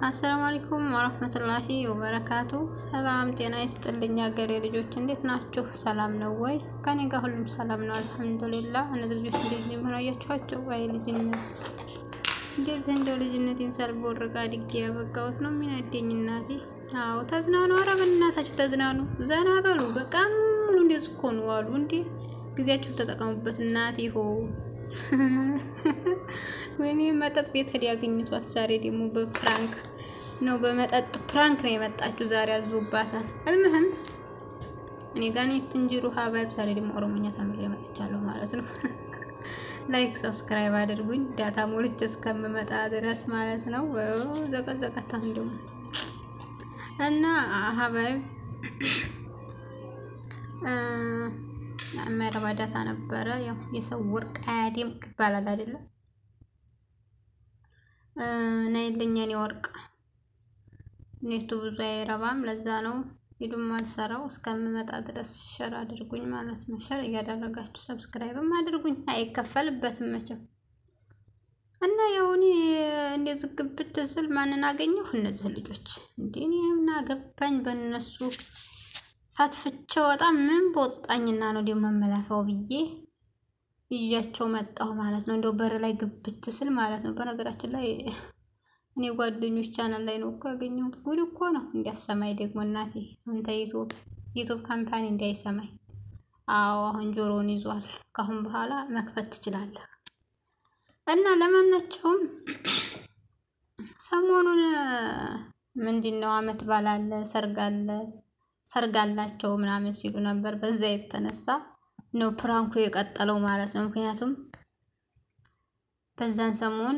አሰላሙ አለይኩም ወራህመቱላሂ ወበረካቱ። ሰላም ጤና ይስጥልኝ ሀገሬ ልጆች እንዴት ናችሁ? ሰላም ነው ወይ? ከኔ ጋር ሁሉም ሰላም ነው አልሐምዱሊላህ። እነዚህ ልጆች እንደዚህ ምን አያችኋቸው? ወይ ልጅነት እንደዚህ እንደው ልጅነቴን ሳልቦርቅ አድጌ ያበቃሁት ነው የሚነደኝ እናቴ። አዎ ተዝናኑ፣ ኧረ በእናታችሁ ተዝናኑ፣ ዘና በሉ። በቃ ሙሉ እንደዚህ እኮ ነው አሉ እንዴ። ጊዜያችሁን ተጠቀሙበት እናቴ ሆ ወይኔ መጠጥ ቤት ሄድ ያገኝቷት ዛሬ ደግሞ በፍራንክ ነው በመጠጥ ፕራንክ ነው የመጣችሁ ዛሬ አዙባታል። አልመህም እኔ ጋር ነው ትንጅሩ ሀባይብ ዛሬ ደግሞ ኦሮሞኛ ተምሬ መጥቻለሁ ማለት ነው። ላይክ ሰብስክራይብ አድርጉኝ ዳታ ሞልቼ እስከምመጣ ድረስ ማለት ነው። ዘቀዘቀታ እንደው እና ሀባይብ አመረባ ዳታ ነበረ ያው የሰው ወርቅ አያዴም ይባላል አይደለ? ናይልኛ ነው ወርቅ ኔቱ ብዙ አይረባም ለዛ ነው ቪዲዮም አልሰራው እስከምመጣ ድረስ ሼር አድርጉኝ ማለት ነው። ሼር እያደረጋችሁ ሰብስክራይብም አድርጉኝ አይከፈልበትም መቼም። እና ያው እኔ እንደዚህ ግብት ስል ማንን አገኘሁ? እነዚህ ልጆች እንዴ እኔና ገባኝ በእነሱ አትፍቼ ወጣ ምን በወጣኝና ነው ደግሞ መላፋው ብዬ ይያቸው መጣሁ ማለት ነው። እንደው በር ላይ ግብት ስል ማለት ነው። በነገራችን ላይ እኔ ጓደኞች ቻናል ላይ ነው እኮ ያገኘሁት። ጉድ እኮ ነው እንዲያሰማይ ደግሞ እናቴ አንተ ዩቲዩብ ካምፓኒ እንዳይሰማይ። አዎ አሁን ጆሮን ይዟል። ካሁን በኋላ መክፈት ትችላለህ። እና ለማናቸውም ሰሞኑን ምንድነው አመት ባላለ ሰርጋላቸው ምናምን ሲሉ ነበር። በዛ የተነሳ ነው ፕራንኩ የቀጠለው ማለት ነው። ምክንያቱም በዛን ሰሞን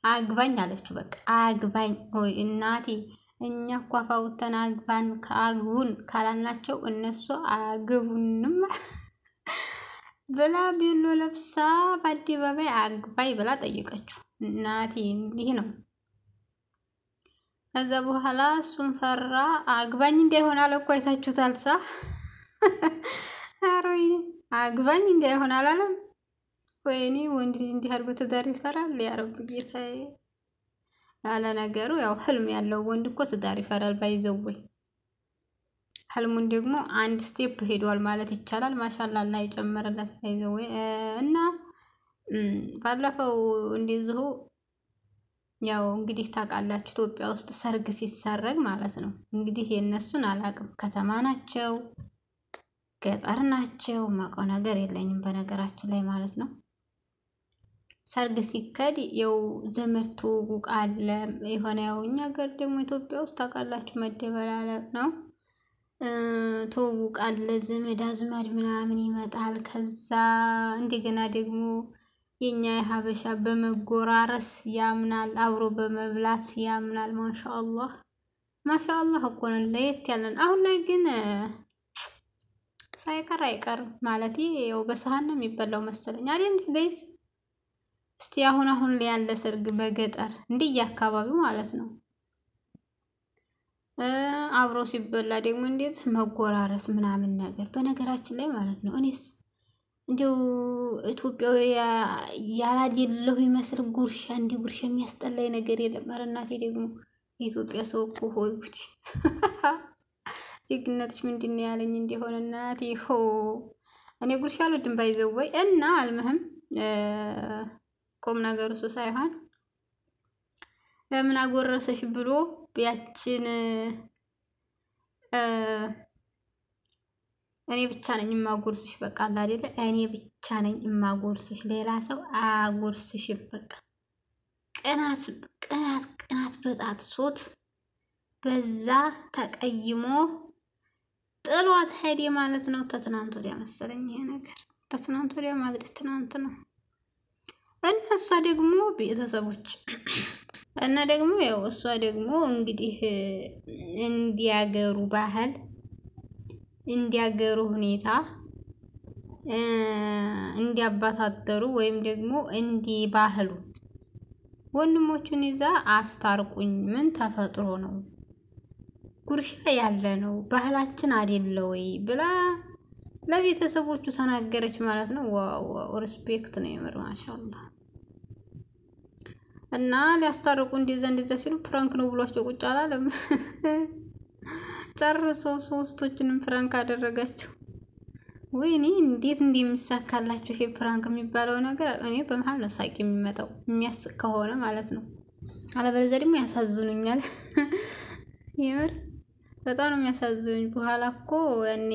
አግባኝ አለችው። በቃ አግባኝ ሆይ እናቴ እኛ እኮ አፋውተን አግባን ከአግቡን ካላልናቸው እነሱ አግቡንም ብላ ቢሎ ለብሳ በአደባባይ አግባይ ብላ ጠየቀችው። እናቴ እንዲህ ነው። ከዛ በኋላ እሱን ፈራ አግባኝ እንዳይሆን አለኮ አይታችሁታል ሳ አሮይ አግባኝ እንዳይሆን አላለም። ወይኔ ወንድ ልጅ እንዲህ አድርጎ ትዳር ይፈራል? ያ ረብ ጌታዬ። አለ ነገሩ ያው ህልም ያለው ወንድ እኮ ትዳር ይፈራል ባይዘው። ህልሙን ደግሞ አንድ ስቴፕ ሄዷል ማለት ይቻላል። ማሻአላህ ላይ ጨመረለት ባይዘው። እና ባለፈው እንደዚሁ ያው እንግዲህ ታውቃላችሁ ኢትዮጵያ ውስጥ ሰርግ ሲሰረግ ማለት ነው። እንግዲህ የነሱን አላቅም ከተማ ናቸው ገጠር ናቸው ማቆ ነገር የለኝም በነገራችን ላይ ማለት ነው። ሰርግ ሲከድ ያው ዘመርቱ ቃለ የሆነ ያው እኛ ሀገር ደግሞ ኢትዮጵያ ውስጥ ታውቃላችሁ መደበላለቅ ነው። ተውቃለ ዘመድ አዝማድ ምናምን ይመጣል። ከዛ እንደገና ደግሞ የኛ የሀበሻ በመጎራረስ ያምናል አብሮ በመብላት ያምናል። ማሻአላህ እኮ ነው ለየት ያለን። አሁን ላይ ግን ሳይቀር አይቀርም ማለት ያው በሰሃን ነው የሚበላው መሰለኝ አይደል ጋይስ? እስቲ አሁን ላይ ያለ ሰርግ በገጠር እንደየአካባቢው ማለት ነው አብሮ ሲበላ ደግሞ እንዴት መጎራረስ ምናምን ነገር በነገራችን ላይ ማለት ነው። እኔስ እንደው ኢትዮጵያዊ ያላደለሁ ይመስል ጉርሻ ጉርሻ የሚያስጠላኝ ነገር የለም። ኧረ እናቴ ደግሞ የኢትዮጵያ ሰው እኮ ሆይ ጉድ ዜግነትሽ ምንድነው ያለኝ እንደሆነ እናቴ ሆ እኔ ጉርሻ አልወድም ባይዘው ወይ እና አልመህም ቆም ነገሩ እሱ ሳይሆን ለምን አጎረሰሽ ብሎ ቢያችን እኔ ብቻ ነኝ ማጎርስሽ በቃ አለ አይደለ? እኔ ብቻ ነኝ ማጎርስሽ ሌላ ሰው አጎርስሽ በቃ ቅናት በጣት ሶት በዛ ተቀይሞ ጥሏት ሄደ ማለት ነው። ተትናንት ወዲያ መሰለኝ ይሄ ነገር ተትናንት ወዲያ ማለት ትናንት ነው። እና እሷ ደግሞ ቤተሰቦች እና ደግሞ ያው እሷ ደግሞ እንግዲህ እንዲያገሩ ባህል እንዲያገሩ ሁኔታ እንዲያባታተሩ ወይም ደግሞ እንዲባህሉ ወንድሞቹን ይዛ አስታርቁኝ ምን ተፈጥሮ ነው ጉርሻ ያለ ነው ባህላችን አይደለ ወይ ብላ ለቤተሰቦቹ ተናገረች ማለት ነው። ዋው ሪስፔክት ነው የምር ማሻአላህ። እና ሊያስታርቁ እንደዛ ሲሉ ፕራንክ ነው ብሏቸው ቁጭ አላለም። ጨርሶ ሶስቶችንም ፕራንክ አደረጋቸው። ወይኔ እንዴት እንደሚሳካላችሁ ይሄ ፕራንክ የሚባለው ነገር እኔ በመሃል ነው ሳቂ የሚመጣው የሚያስቅ ከሆነ ማለት ነው። አለበለዚያ ደግሞ ያሳዝኑኛል። የምር በጣም ነው የሚያሳዝኑኝ። በኋላ እኮ ያኔ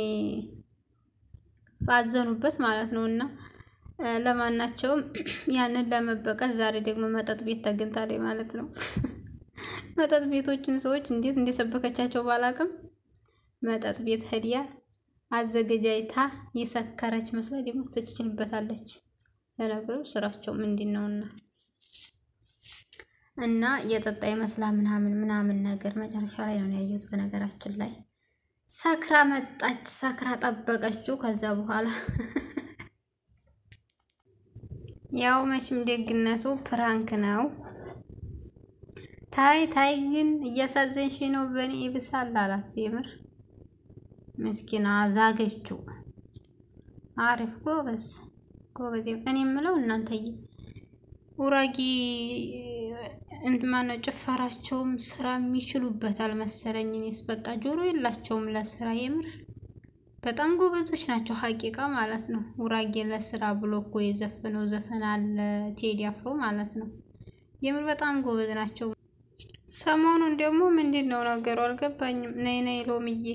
አዘኑበት ማለት ነውና ለማናቸውም ያንን ለመበቀል ዛሬ ደግሞ መጠጥ ቤት ተገኝታለች ማለት ነው። መጠጥ ቤቶችን ሰዎች እንዴት እንደሰበከቻቸው ባላቅም መጠጥ ቤት ሄዲያ አዘገጃጅታ የሰከረች መስላ ደግሞ ትችልበታለች። ለነገሩ ስራቸው ምንድነውና እና የጠጣ ይመስላ ምናምን ነገር መጨረሻ ላይ ነው ያየሁት። በነገራችን ላይ ሰክራ መጣች፣ ሰክራ ጠበቀችው። ከዛ በኋላ ያው መቼም ደግነቱ ፕራንክ ነው። ታይ ግን እያሳዘንሽ ነው በኔ ይብሳል አላት። የምር ምስኪና ዛገችው። አሪፍ ጎበዝ። እኔ የምለው እናንተዬ ጉራጌ ማነው ጭፈራቸውም ስራ የሚችሉበት አልመሰለኝ። እኔስ በቃ ጆሮ የላቸውም ለስራ። የምር በጣም ጎበዞች ናቸው ሀቂቃ ማለት ነው። ጉራጌ ለስራ ብሎ እኮ የዘፈነው ዘፈን አለ ቴዲ አፍሮ ማለት ነው። የምር በጣም ጎበዝ ናቸው። ሰሞኑን ደግሞ ምንድነው ነገሩ አልገባኝም። ነይ ሎምዬ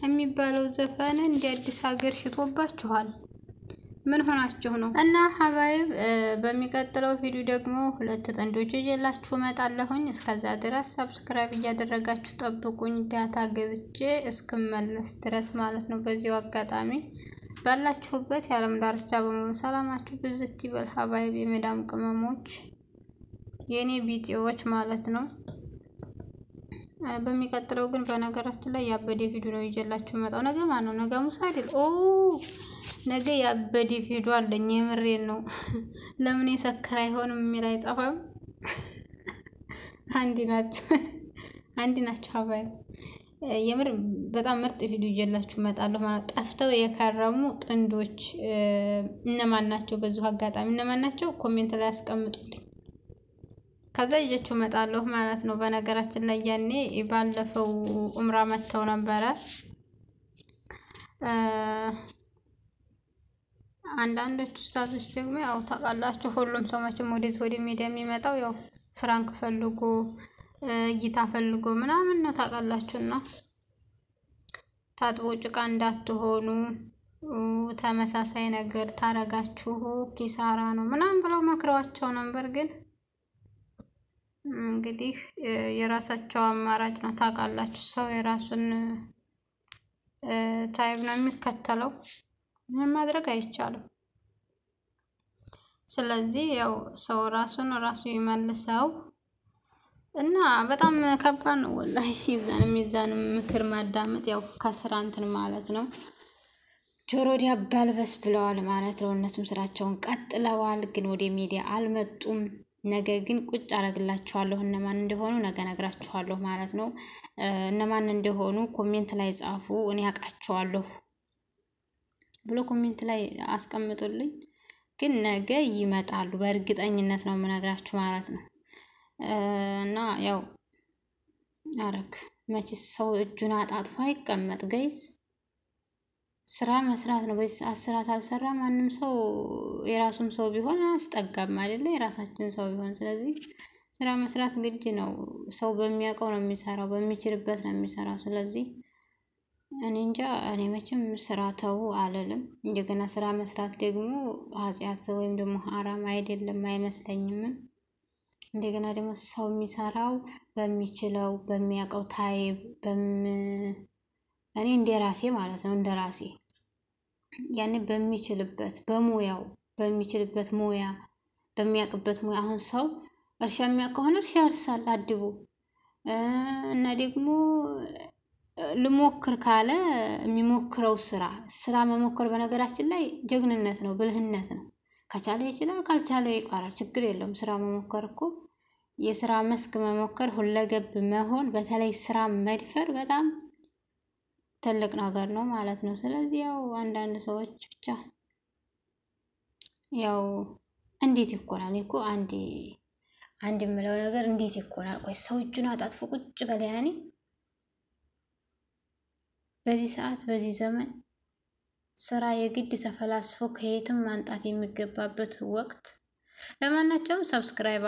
የሚባለው ዘፈን እንደ አዲስ ሀገር ሽቶባችኋል። ምን ሆናችሁ ነው? እና ሀባይብ በሚቀጥለው ቪዲዮ ደግሞ ሁለት ጥንዶች ይዤላችሁ እመጣለሁኝ። እስከዛ ድረስ ሰብስክራይብ እያደረጋችሁ ጠብቁኝ። ዳታ ገዝቼ እስክመለስ ድረስ ማለት ነው። በዚሁ አጋጣሚ ባላችሁበት የዓለም ዳርቻ በሙሉ ሰላማችሁ ብዝት ይበል። ሀባይብ የመዳም ቅመሞች የኔ ቢጤዎች ማለት ነው። በሚቀጥለው ግን በነገራችን ላይ ያበደ ቪዲዮ ነው ይዤላችሁ መጣው። ነገ ማን ነው? ነገ ሙሳ አይደል? ነገ ያበደ ቪዲዮ አለኝ። የምሬን ነው። ለምን የሰከረ አይሆንም የሚል አይጠፋም። አንዲ ናቸው ሀባይ። የምር በጣም ምርጥ ቪዲዮ ይዤላችሁ መጣለሁ ማለት ጠፍተው የከረሙ ጥንዶች እነማን ናቸው? በዚሁ አጋጣሚ እነማን ናቸው? ኮሜንት ላይ አስቀምጡልኝ። ከዛ ይዤችሁ መጣለሁ ማለት ነው። በነገራችን ላይ ያኔ ባለፈው ኡምራ መተው ነበረ። አንዳንዶች ኡስታዞች ደግሞ ያው ታውቃላችሁ ሁሉም ሰው መቼም ወደ ሚዲያ የሚመጣው ያው ፍራንክ ፈልጎ እይታ ፈልጎ ምናምን ነው ታውቃላችሁና ታጥቦ ጭቃ እንዳትሆኑ ተመሳሳይ ነገር ታረጋችሁ ኪሳራ ነው ምናምን ብለው መክረዋቸው ነበር። ግን እንግዲህ የራሳቸው አማራጭ ነው ታውቃላችሁ። ሰው የራሱን ታይብ ነው የሚከተለው። ምን ማድረግ አይቻልም። ስለዚህ ያው ሰው ራሱ ይመልሰው እና በጣም ከባድ ነው ወላሂ። ይዛንም ምክር ማዳመጥ ያው ከስራ እንትን ማለት ነው። ጆሮ ዲያባልበስ ብለዋል ማለት ነው። እነሱም ስራቸውን ቀጥለዋል፣ ግን ወደ ሚዲያ አልመጡም። ነገ ግን ቁጭ አረግላችኋለሁ እነማን እንደሆኑ ነገ ነግራችኋለሁ ማለት ነው። እነማን እንደሆኑ ኮሜንት ላይ ጻፉ። እኔ አውቃቸዋለሁ ብሎ ኮሜንት ላይ አስቀምጡልኝ። ግን ነገ ይመጣሉ በእርግጠኝነት ነው የምነግራችሁ ማለት ነው። እና ያው መቼስ ሰው እጁን አጣጥፎ አይቀመጥ ጋይስ። ስራ መስራት ነው። በዚህ ስራ ታልሰራ ማንም ሰው የራሱም ሰው ቢሆን አያስጠጋም አይደለ? የራሳችን ሰው ቢሆን። ስለዚህ ስራ መስራት ግድ ነው። ሰው በሚያውቀው ነው የሚሰራው፣ በሚችልበት ነው የሚሰራው። ስለዚህ እኔ እንጃ እኔ መቼም ስራ ተው አልልም። እንደገና ስራ መስራት ደግሞ ኃጢአት ወይም ደግሞ ሐራም አይደለም አይመስለኝም። እንደገና ደግሞ ሰው የሚሰራው በሚችለው በሚያውቀው ታይብ እኔ እንደራሴ ማለት ነው እንደራሴ ያኔ በሚችልበት በሙያው በሚችልበት ሙያ በሚያውቅበት ሙያ። አሁን ሰው እርሻ የሚያውቅ ከሆነ እርሻ ያርሳል አድቦ እና ደግሞ ልሞክር ካለ የሚሞክረው ስራ መሞከር በነገራችን ላይ ጀግንነት ነው፣ ብልህነት ነው። ከቻለ ይችላል፣ ካልቻለ ይቀራል። ችግር የለውም። ስራ መሞከር እኮ የስራ መስክ መሞከር ሁለገብ መሆን፣ በተለይ ስራ መድፈር በጣም ትልቅ ነገር ነው ማለት ነው። ስለዚህ ያው አንዳንድ ሰዎች ብቻ ያው እንዴት ይኮናል እኮ አንዴ አንድ የምለው ነገር እንዴት ይኮናል? ቆይ ሰው እጁን አጣጥፎ ቁጭ በለ ያኔ በዚህ ሰዓት በዚህ ዘመን ስራ የግድ ተፈላስፎ ከየትም ማንጣት የሚገባበት ወቅት። ለማናቸውም ሰብስክራይብ